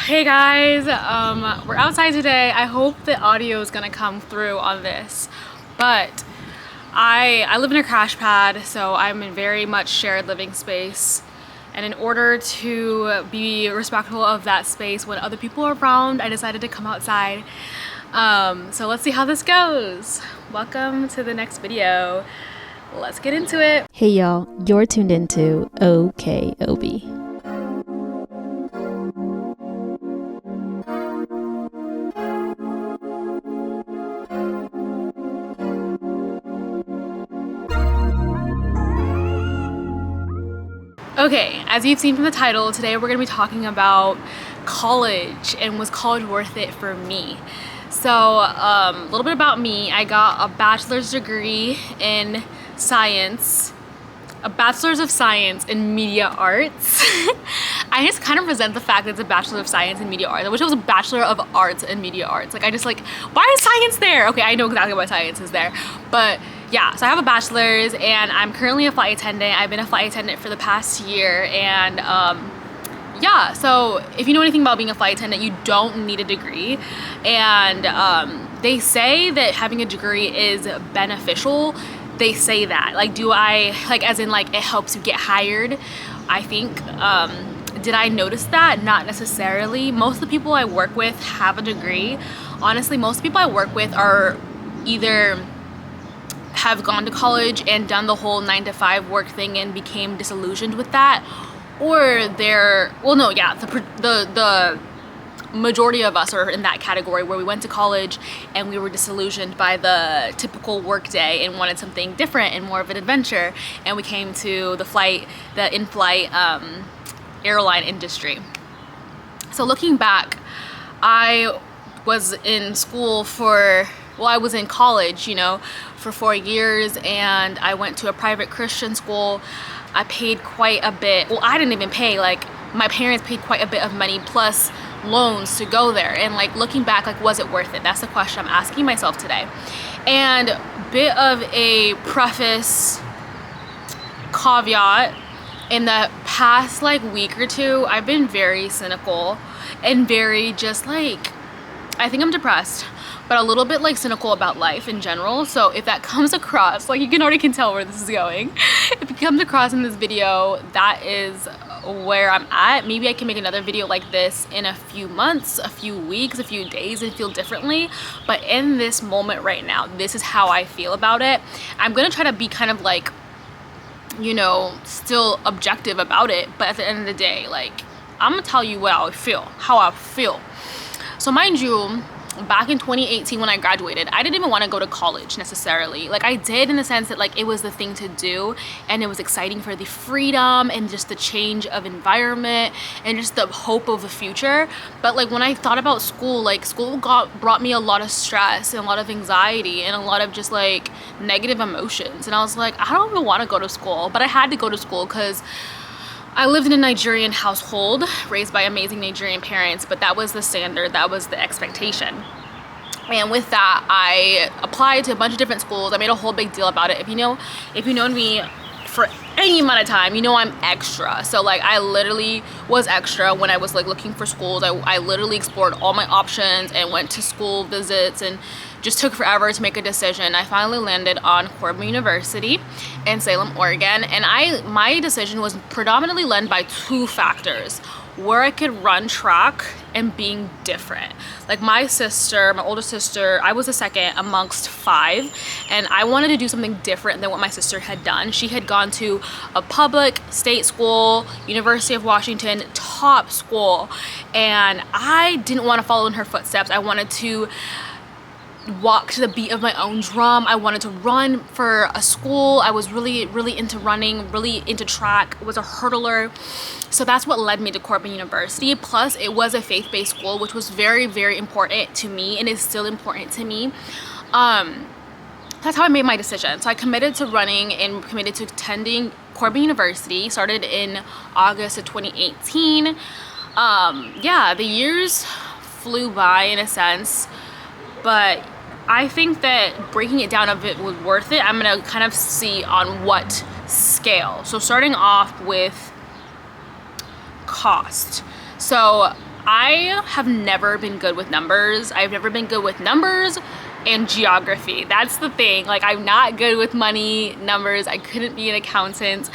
Hey guys, we're outside today. I hope the audio is gonna come through on this, but I live in a crash pad, so I'm in very much shared living space. And in order to be respectful of that space when other people are around, I decided to come outside. So let's see how this goes. Welcome to the next video. Let's get into it. Hey y'all, you're tuned into OKOB. Okay, as you've seen from the title, today we're going to be talking about college and was college worth it for me. So a little bit about me. I got a bachelor's degree in science, a bachelor's of science in media arts. I just kind of resent the fact that it's a bachelor of science in media arts. I wish it was a bachelor of arts in media arts. Like, I just like, why is science there? Okay, I know exactly why science is there, but yeah, so I have a bachelor's and I'm currently a flight attendant. I've been a flight attendant for the past year, and yeah, so if you know anything about being a flight attendant, you don't need a degree. And they say that having a degree is beneficial. They say that. Like, do I, like, as in, like, it helps you get hired? I think, did I notice that? Not necessarily. Most of the people I work with have a degree. Honestly, most people I work with are either have gone to college and done the whole 9-to-5 work thing and became disillusioned with that, or they're, well, no, yeah, the majority of us are in that category where we went to college and we were disillusioned by the typical work day and wanted something different and more of an adventure, and we came to the in-flight airline industry. So looking back, I was in school I was in college, for 4 years, and I went to a private Christian school. I paid quite a bit. Well, I didn't even pay, like, my parents paid quite a bit of money plus loans to go there. And like, looking back, like, was it worth it? That's the question I'm asking myself today. And bit of a preface caveat, in the past like week or two, I've been very cynical and very just like, I think I'm depressed, but a little bit like cynical about life in general. So if that comes across, like, you can already tell where this is going. If it comes across in this video, that is where I'm at. Maybe I can make another video like this in a few months, a few weeks, a few days, and feel differently. But in this moment right now, this is how I feel about it. I'm gonna try to be kind of like, still objective about it, but at the end of the day, like, I'm gonna tell you how I feel. So mind you, back in 2018 when I graduated, I didn't even want to go to college necessarily. Like, I did in the sense that, like, it was the thing to do and it was exciting for the freedom and just the change of environment and just the hope of the future. But like, when I thought about school, like, school brought me a lot of stress and a lot of anxiety and a lot of just like negative emotions. And I was like, I don't even want to go to school, but I had to go to school because I lived in a Nigerian household, raised by amazing Nigerian parents, but that was the standard, that was the expectation. And with that, I applied to a bunch of different schools. I made a whole big deal about it. If you've known me for any amount of time, I'm extra. So like, I literally was extra when I was like looking for schools. I literally explored all my options and went to school visits and just took forever to make a decision. I finally landed on Corbin University in Salem, Oregon, and my decision was predominantly led by two factors: where I could run track and being different. Like, my older sister, I was the second amongst 5, and I wanted to do something different than what my sister had done. She had gone to a public state school, University of Washington, top school, and I didn't want to follow in her footsteps. I wanted to walk to the beat of my own drum. I wanted to run for a school. I was really, really into running, really into track, was a hurdler. So that's what led me to Corbin University. Plus, it was a faith-based school, which was very, very important to me and is still important to me. That's how I made my decision. So I committed to running and committed to attending Corbin University. Started in August of 2018. Yeah, the years flew by in a sense, but I think that breaking it down a bit was worth it. I'm gonna kind of see on what scale. So starting off with cost. So I have never been good with numbers. I've never been good with numbers and geography. That's the thing. Like, I'm not good with money, numbers. I couldn't be an accountant.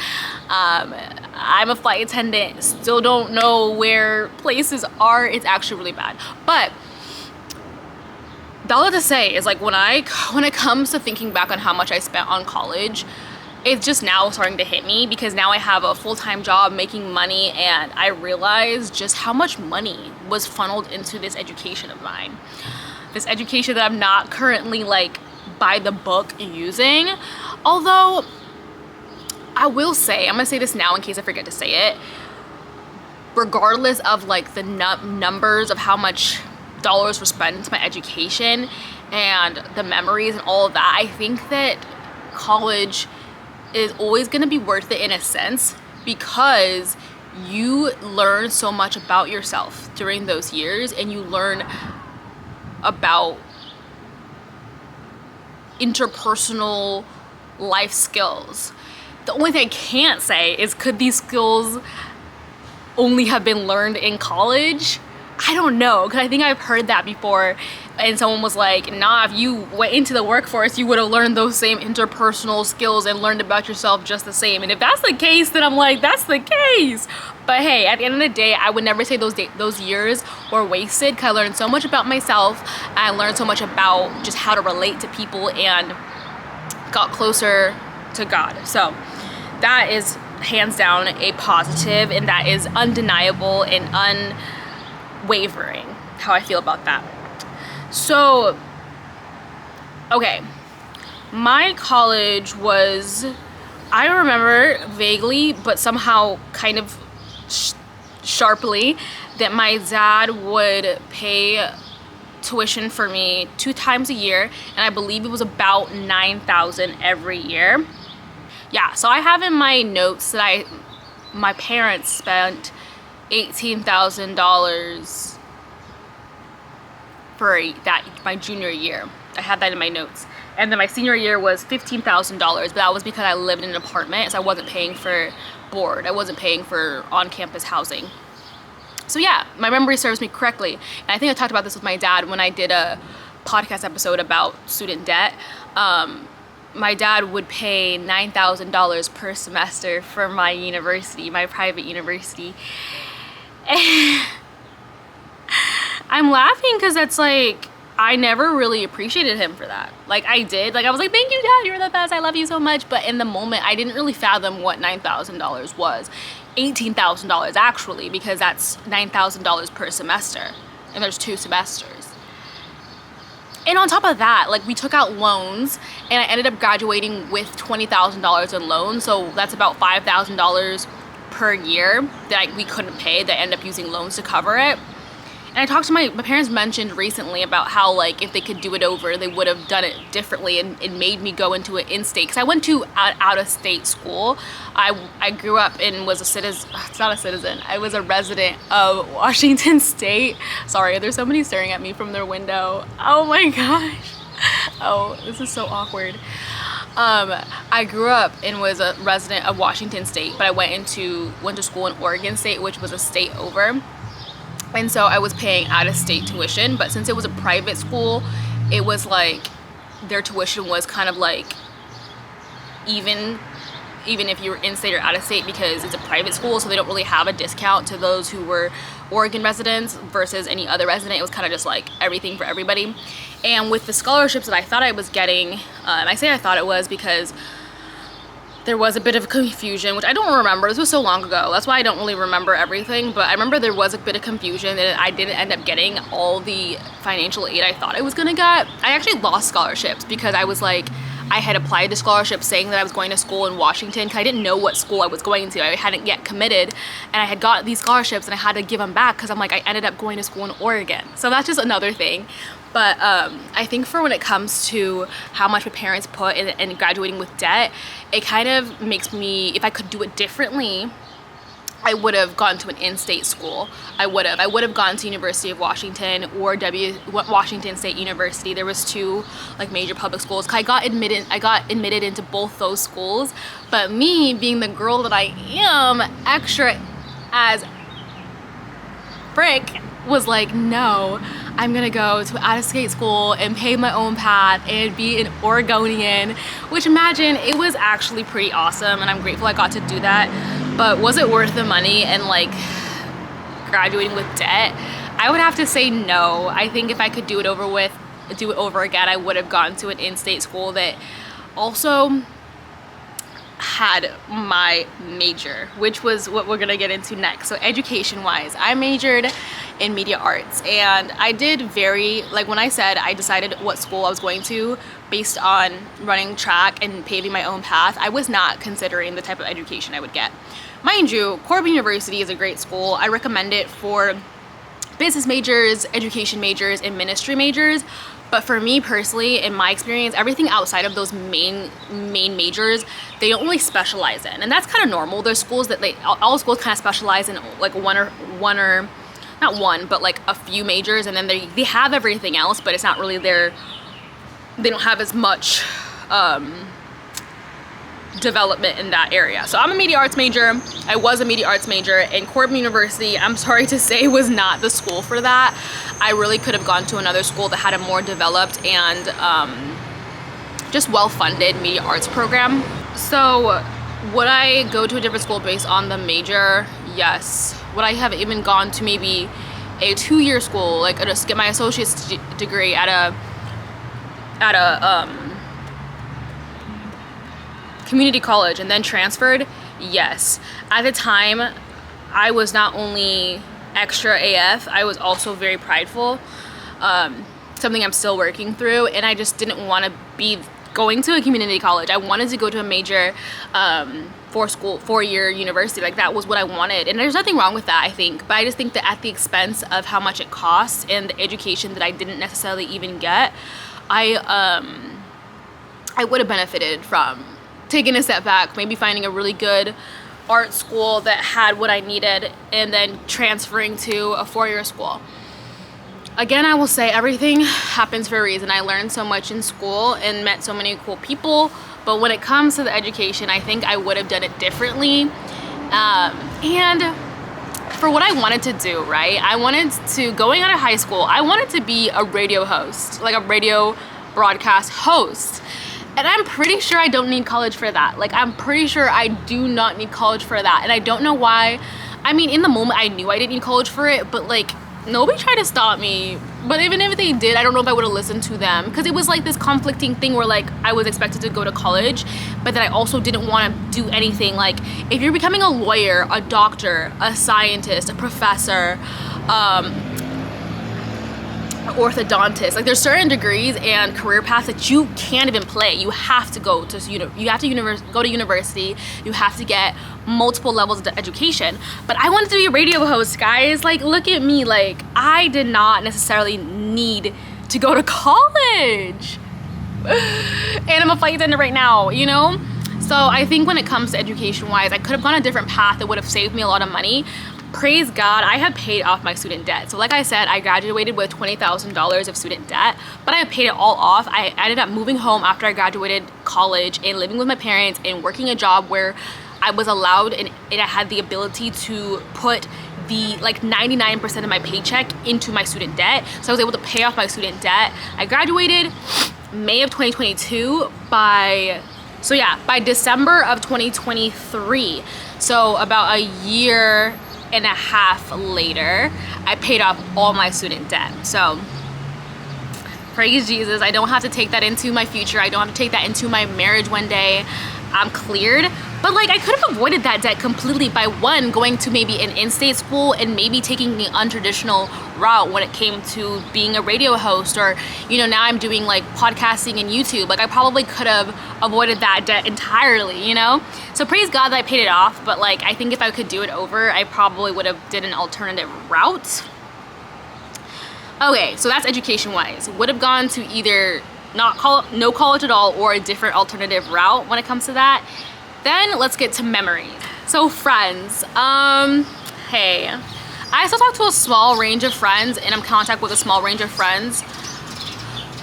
I'm a flight attendant. Still don't know where places are. It's actually really bad. But all I have to say is, like, when it comes to thinking back on how much I spent on college, it's just now starting to hit me, because now I have a full-time job making money, and I realize just how much money was funneled into this education of mine. This education that I'm not currently, like, by the book using. Although, I will say, I'm gonna say this now in case I forget to say it, regardless of, like, the numbers of how much dollars were spent into my education and the memories and all of that, I think that college is always gonna be worth it in a sense, because you learn so much about yourself during those years, and you learn about interpersonal life skills. The only thing I can't say is, could these skills only have been learned in college? I don't know, because I think I've heard that before, and someone was like, nah, if you went into the workforce, you would have learned those same interpersonal skills and learned about yourself just the same. And if that's the case, then I'm like, that's the case. But hey, at the end of the day, I would never say those years were wasted, because I learned so much about myself. I learned so much about just how to relate to people and got closer to God. So that is hands down a positive, and that is undeniable and unwavering how I feel about that. So, okay, my college was, I remember vaguely, but somehow kind of sharply, that my dad would pay tuition for me 2 times a year, and I believe it was about $9,000 every year. Yeah, so I have in my notes that my parents spent $18,000 for my junior year. I had that in my notes. And then my senior year was $15,000, but that was because I lived in an apartment, so I wasn't paying for board. I wasn't paying for on-campus housing. So yeah, my memory serves me correctly. And I think I talked about this with my dad when I did a podcast episode about student debt. My dad would pay $9,000 per semester for my university, my private university. I'm laughing because that's like, I never really appreciated him for that. Like, I did. Like, I was like, thank you, Dad, you're the best, I love you so much. But in the moment, I didn't really fathom what $9,000 was. $18,000 actually, because that's $9,000 per semester. And there's 2 semesters. And on top of that, like, we took out loans, and I ended up graduating with $20,000 in loans. So that's about $5,000 per year that we couldn't pay, that I ended up using loans to cover it. And I talked to my parents mentioned recently about how, like, if they could do it over, they would have done it differently, and it made me go into an in-state, because I went to out-of-state school. I grew up and was a citizen, it's not a citizen, I was a resident of Washington State. Sorry, there's somebody staring at me from their window. Oh my gosh. Oh, this is so awkward. I grew up and was a resident of Washington State, but I went to school in Oregon State, which was a state over. And so I was paying out-of-state tuition, but since it was a private school, it was like their tuition was kind of like even if you were in-state or out-of-state, because it's a private school, so they don't really have a discount to those who were Oregon residents versus any other resident. It was kind of just like everything for everybody. And with the scholarships that I thought I was getting, and I say I thought it was because there was a bit of confusion, which I don't remember. This was so long ago. That's why I don't really remember everything. But I remember there was a bit of confusion that I didn't end up getting all the financial aid I thought I was gonna get. I actually lost scholarships because I was like, I had applied to scholarships saying that I was going to school in Washington, because I didn't know what school I was going to. I hadn't yet committed, and I had got these scholarships and I had to give them back because I'm like, I ended up going to school in Oregon. So that's just another thing. But I think for when it comes to how much my parents put in graduating with debt, it kind of makes me, if I could do it differently, I would have gone to an in-state school. I would have gone to University of Washington or Washington State University. There was 2 like major public schools. I got admitted into both those schools. But me, being the girl that I am, extra as frick, was like, no, I'm gonna go to out-of-state school and pave my own path and be an Oregonian, which imagine, it was actually pretty awesome and I'm grateful I got to do that. But was it worth the money and like graduating with debt? I would have to say no. I think if I could do it over again, I would have gone to an in-state school that also had my major, which was what we're gonna get into next. So education wise, I majored in media arts, and I did like when I said I decided what school I was going to based on running track and paving my own path, I was not considering the type of education I would get. Mind you, Corbin University is a great school. I recommend it for business majors, education majors, and ministry majors. But for me personally, in my experience, everything outside of those main majors, they don't really specialize in. And that's kind of normal. There's schools that all schools kind of specialize in like one or not one, but like a few majors, and then they have everything else, but it's not really they don't have as much development in that area. So I'm a media arts major. I was a media arts major, and Corbin University, I'm sorry to say, was not the school for that. I really could have gone to another school that had a more developed and just well-funded media arts program. So would I go to a different school based on the major? Yes. Would I have even gone to maybe a 2-year school, like just get my associate's degree at a community college and then transferred? Yes. At the time, I was not only extra AF, I was also very prideful, something I'm still working through, and I just didn't want to be going to a community college. I wanted to go to a major 4-year university. Like, that was what I wanted, and there's nothing wrong with that, I think, but I just think that at the expense of how much it costs and the education that I didn't necessarily even get, I would have benefited from taking a step back, maybe finding a really good art school that had what I needed, and then transferring to a 4-year school. Again, I will say everything happens for a reason. I learned so much in school and met so many cool people, but when it comes to the education, I think I would have done it differently. And for what I wanted to do, right? I wanted to, going out of high school, I wanted to be a radio host, like a radio broadcast host. And I'm pretty sure I don't need college for that. Like, I'm pretty sure I do not need college for that. And I don't know why. I mean, in the moment, I knew I didn't need college for it, but like, nobody tried to stop me. But even if they did, I don't know if I would have listened to them, because it was like this conflicting thing where like I was expected to go to college, but then I also didn't want to do anything. Like, if you're becoming a lawyer, a doctor, a scientist, a professor, orthodontist, like, there's certain degrees and career paths that you can't even play. You have to go to go to university. You have to get multiple levels of education. But I wanted to be a radio host, guys. Like, look at me. Like, I did not necessarily need to go to college, and I'm a flight attendant right now, you know. So I think when it comes to education wise, I could have gone a different path that would have saved me a lot of money. Praise God, I have paid off my student debt. So like I said, I graduated with $20,000 of student debt, but I paid it all off. I ended up moving home after I graduated college and living with my parents and working a job where I was allowed and I had the ability to put the like 99% of my paycheck into my student debt. So I was able to pay off my student debt. I graduated May of 2022 by December of 2023. So about a year and a half later, I paid off all my student debt. So praise Jesus, I don't have to take that into my future. I don't have to take that into my marriage one day. I'm cleared. But like, I could have avoided that debt completely by one, going to maybe an in-state school and maybe taking the untraditional route when it came to being a radio host, or, you know, now I'm doing like podcasting and YouTube. Like, I probably could have avoided that debt entirely, you know? So praise God that I paid it off, but like, I think if I could do it over, I probably would have did an alternative route. Okay, so that's education-wise. Would have gone to either no college at all or a different alternative route when it comes to that. Then let's get to memories. So friends, hey, I still talk to a small range of friends, and I'm in contact with a small range of friends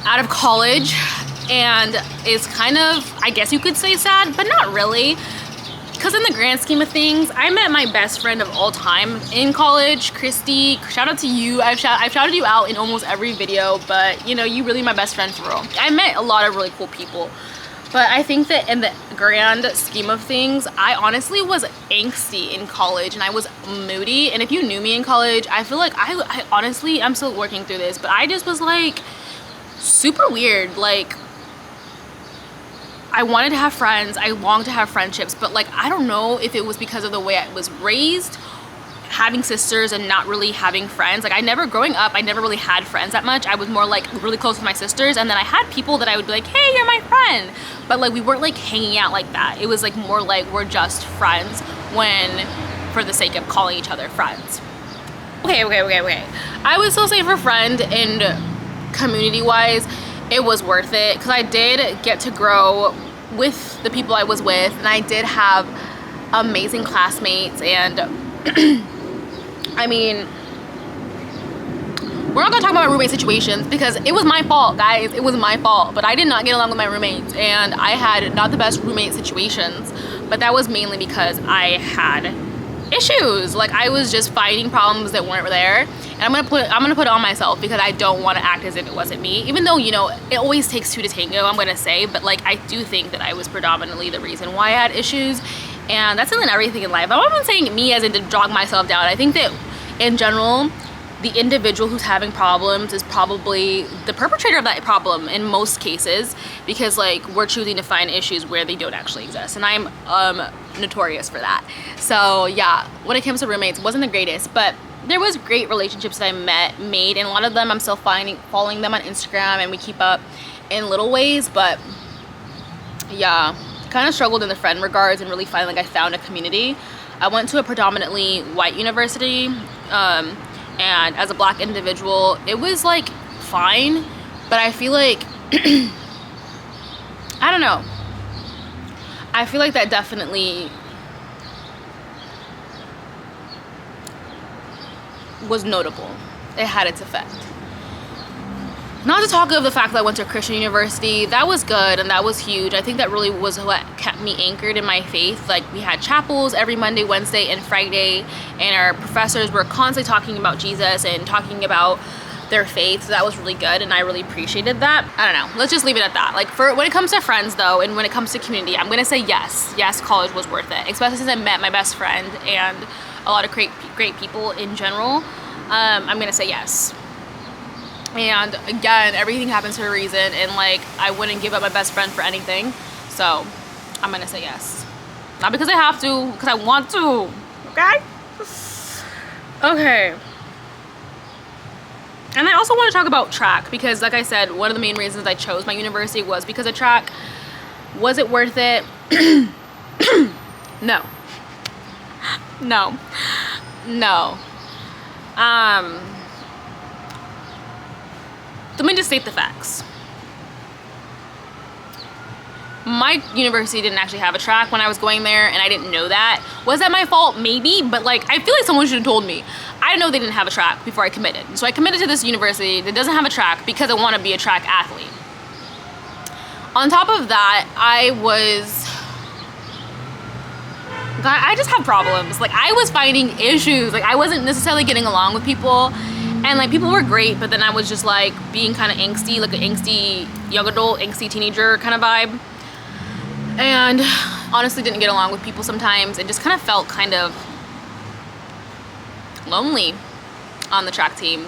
out of college, and it's kind of, I guess you could say, sad, but not really. because in the grand scheme of things, I met my best friend of all time in college, Christy. Shout out to you. I've shouted you out in almost every video, but you know, you really my best friend for real. I met a lot of really cool people, but I think that in the grand scheme of things, I honestly was angsty in college and I was moody. And if you knew me in college, I feel like I honestly, I'm still working through this, but I just was like super weird. Like, I wanted to have friends, I longed to have friendships, but like, I don't know if it was because of the way I was raised, having sisters and not really having friends. Like, growing up, I never really had friends that much. I was more like really close with my sisters, and then I had people that I would be like, hey, you're my friend. But like, we weren't like hanging out like that. It was like more like we're just friends for the sake of calling each other friends. Okay. I would still say for friend and community-wise, it was worth it, because I did get to grow with the people I was with, and I did have amazing classmates. And I mean, we're not gonna talk about roommate situations because it was my fault, guys. It was my fault, but I did not get along with my roommates, and I had not the best roommate situations, but that was mainly because I had issues. Like, I was just fighting problems that weren't there, and I'm gonna put it on myself because I don't want to act as if it wasn't me, even though, you know, it always takes two to tango, I'm gonna say. But like, I do think that I was predominantly the reason why I had issues, and that's in everything in life. I'm not even saying me as in to jog myself down. I think that in general, the individual who's having problems is probably the perpetrator of that problem in most cases, because like, we're choosing to find issues where they don't actually exist, and I'm notorious for that. So yeah, when it comes to roommates, it wasn't the greatest, but there was great relationships that I made, and a lot of them I'm still following them on Instagram, and we keep up in little ways. But yeah, kind of struggled in the friend regards, and really finally like I found a community. I went to a predominantly white university, and as a black individual, it was like fine, but I feel like I don't know, I feel like that definitely was notable. It had its effect. Not to talk of the fact that I went to a Christian university. That was good, and that was huge. I think that really was what kept me anchored in my faith. Like, we had chapels every Monday, Wednesday, and Friday, and our professors were constantly talking about Jesus and talking about their faith. So that was really good, and I really appreciated that. I don't know, let's just leave it at that. Like, when it comes to friends though, and when it comes to community, I'm gonna say yes, college was worth it, especially since I met my best friend and a lot of great people in general. I'm gonna say yes. And again, everything happens for a reason, and like, I wouldn't give up my best friend for anything. So I'm gonna say yes. Not because I have to, because I want to. Okay. And I also want to talk about track, because like I said, one of the main reasons I chose my university was because of track. Was it worth it? No. Let me just state the facts. My university didn't actually have a track when I was going there, and I didn't know that. Was that my fault? Maybe, but like, I feel like someone should have told me. I didn't know they didn't have a track before I committed. So I committed to this university that doesn't have a track because I want to be a track athlete. On top of that, I just have problems. Like, I was finding issues. Like, I wasn't necessarily getting along with people. And like, people were great, but then I was just like being kind of angsty, like an angsty young adult, angsty teenager kind of vibe. And honestly didn't get along with people sometimes, and just kind of felt kind of lonely on the track team.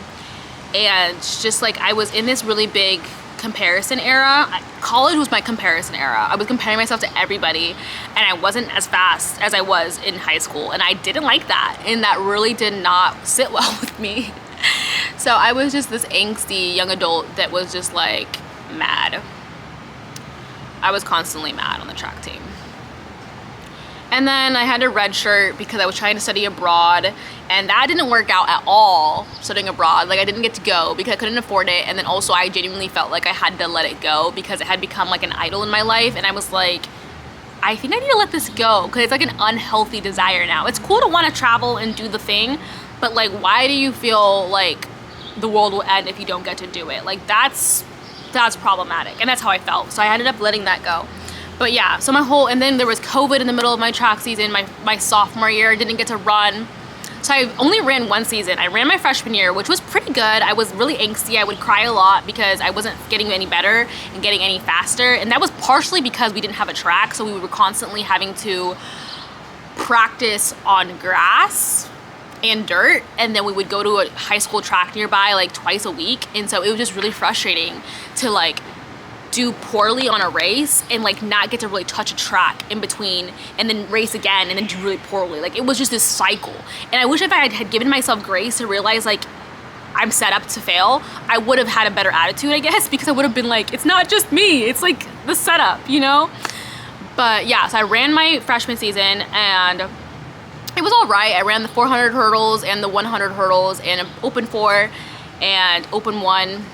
And just like, I was in this really big comparison era. College was my comparison era. I was comparing myself to everybody, and I wasn't as fast as I was in high school, and I didn't like that, and that really did not sit well with me. So I was just this angsty young adult that was just like mad. I was constantly mad on the track team. And then I had a red shirt because I was trying to study abroad, and that didn't work out at all, studying abroad. Like, I didn't get to go because I couldn't afford it, and then also I genuinely felt like I had to let it go because it had become like an idol in my life, and I was like, I think I need to let this go because it's like an unhealthy desire now. It's cool to want to travel and do the thing, but like, why do you feel like the world will end if you don't get to do it? Like, that's problematic, and that's how I felt. So I ended up letting that go. But yeah, so and then there was COVID in the middle of my track season, my sophomore year. I didn't get to run. So I only ran one season. I ran my freshman year, which was pretty good. I was really angsty. I would cry a lot because I wasn't getting any better and getting any faster. And that was partially because we didn't have a track, so we were constantly having to practice on grass and dirt, and then we would go to a high school track nearby like twice a week. And so it was just really frustrating to like do poorly on a race and like not get to really touch a track in between, and then race again and then do really poorly. Like it was just this cycle. And I wish if I had given myself grace to realize like I'm set up to fail, I would have had a better attitude, I guess, because I would have been like, it's not just me, it's like the setup, you know? But yeah, so I ran my freshman season and it was all right. I ran the 400 hurdles and the 100 hurdles and open 4 and open 1.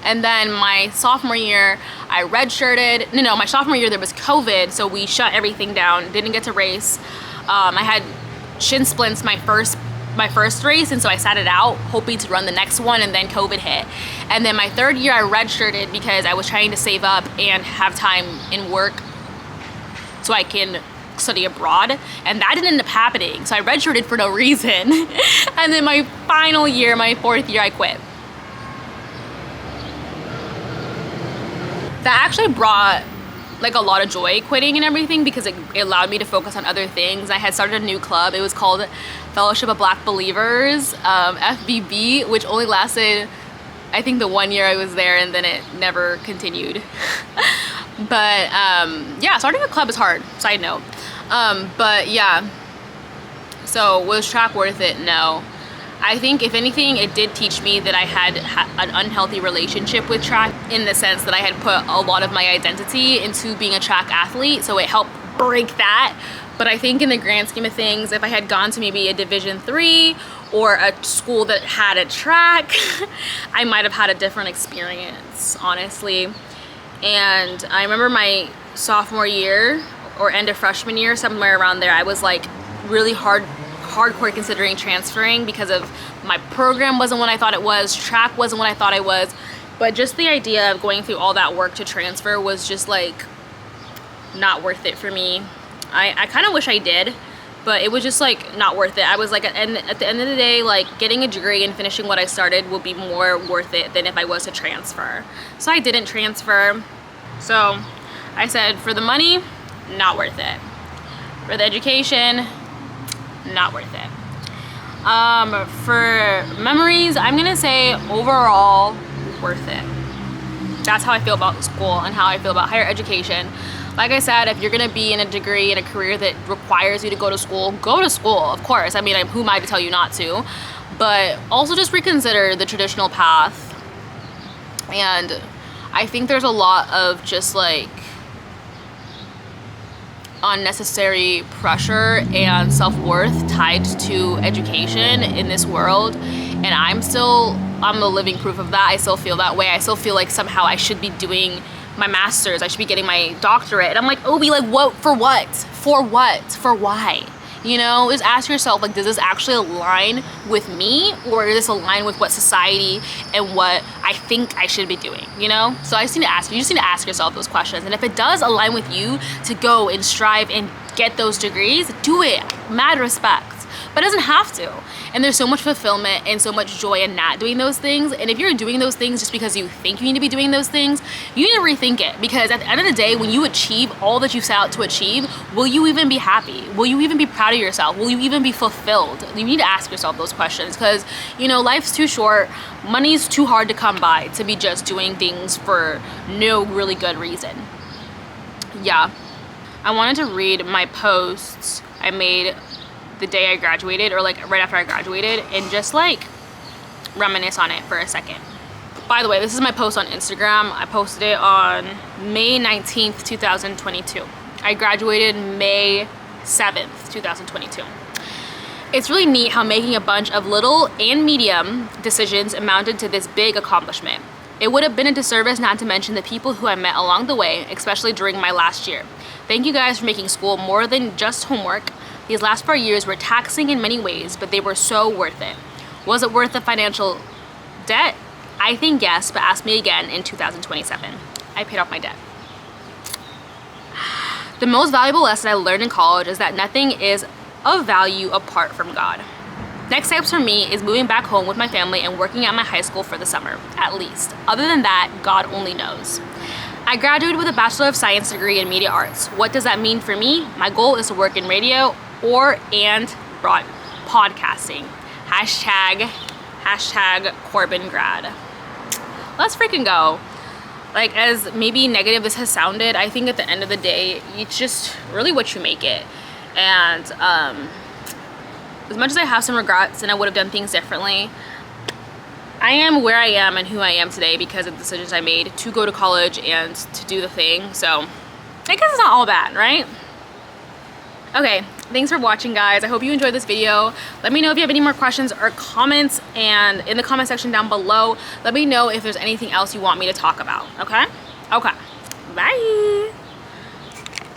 And then my sophomore year, I redshirted. No, my sophomore year there was COVID, so we shut everything down. Didn't get to race. I had shin splints my first race, and so I sat it out, hoping to run the next one, and then COVID hit. And then my third year, I redshirted because I was trying to save up and have time in work so I can study abroad, and that didn't end up happening. So I redshirted for no reason. And then my final year, my 4th year, I quit. That actually brought like a lot of joy, quitting and everything, because it allowed me to focus on other things. I had started a new club. It was called Fellowship of Black Believers, FBB, which only lasted, I think, the 1 year I was there, and then it never continued. But yeah, starting a club is hard, side note. But yeah, so was track worth it? No. I think if anything, it did teach me that I had an unhealthy relationship with track, in the sense that I had put a lot of my identity into being a track athlete, so it helped break that. But I think in the grand scheme of things, if I had gone to maybe a Division III or a school that had a track, I might have had a different experience, honestly. And I remember my sophomore year or end of freshman year, somewhere around there, I was like really hardcore considering transferring because of my program wasn't what I thought it was, track wasn't what I thought it was. But just the idea of going through all that work to transfer was just like not worth it for me. I kind of wish I did, but it was just like not worth it. I was like, and at the end of the day, like getting a degree and finishing what I started will be more worth it than if I was to transfer. So I didn't transfer. So I said, for the money, not worth it. For the education, not worth it. For memories, I'm gonna say overall worth it. That's how I feel about school and how I feel about higher education. Like I said, if you're gonna be in a degree, in a career that requires you to go to school, of course. I mean, who am I to tell you not to? But also just reconsider the traditional path. And I think there's a lot of just like unnecessary pressure and self-worth tied to education in this world, and I'm the living proof of that. I still feel that way. I still feel like somehow I should be doing my master's, I should be getting my doctorate, and I'm like, Obi, like what, for why? You know, just ask yourself, like, does this actually align with me, or does this align with what society and what I think I should be doing, you know? So you just need to ask yourself those questions. And if it does align with you to go and strive and get those degrees, do it, mad respect. But it doesn't have to. And there's so much fulfillment and so much joy in not doing those things. And if you're doing those things just because you think you need to be doing those things, you need to rethink it. Because at the end of the day, when you achieve all that you set out to achieve, will you even be happy? Will you even be proud of yourself? Will you even be fulfilled? You need to ask yourself those questions, because, you know, life's too short. Money's too hard to come by to be just doing things for no really good reason. Yeah. I wanted to read my posts I made the day I graduated, or like right after I graduated, and just like reminisce on it for a second. By the way, this is my post on Instagram. I posted it on May 19th, 2022. I graduated May 7th, 2022. It's really neat how making a bunch of little and medium decisions amounted to this big accomplishment. It would have been a disservice not to mention the people who I met along the way, especially during my last year. Thank you guys for making school more than just homework. These last 4 years were taxing in many ways, but they were so worth it. Was it worth the financial debt? I think yes, but ask me again in 2027. I paid off my debt. The most valuable lesson I learned in college is that nothing is of value apart from God. Next steps for me is moving back home with my family and working at my high school for the summer, at least. Other than that, God only knows. I graduated with a Bachelor of Science degree in Media Arts. What does that mean for me? My goal is to work in radio and podcasting. Hashtag Corbin grad. Let's freaking go. Like, as maybe negative this has sounded, I think at the end of the day, it's just really what you make it. And as much as I have some regrets and I would have done things differently, I am where I am and who I am today because of the decisions I made to go to college and to do the thing. So I guess it's not all bad, right? Okay, thanks for watching, guys. I hope you enjoyed this video. Let me know if you have any more questions or comments, and in the comment section down below, let me know if there's anything else you want me to talk about, okay? Okay, bye.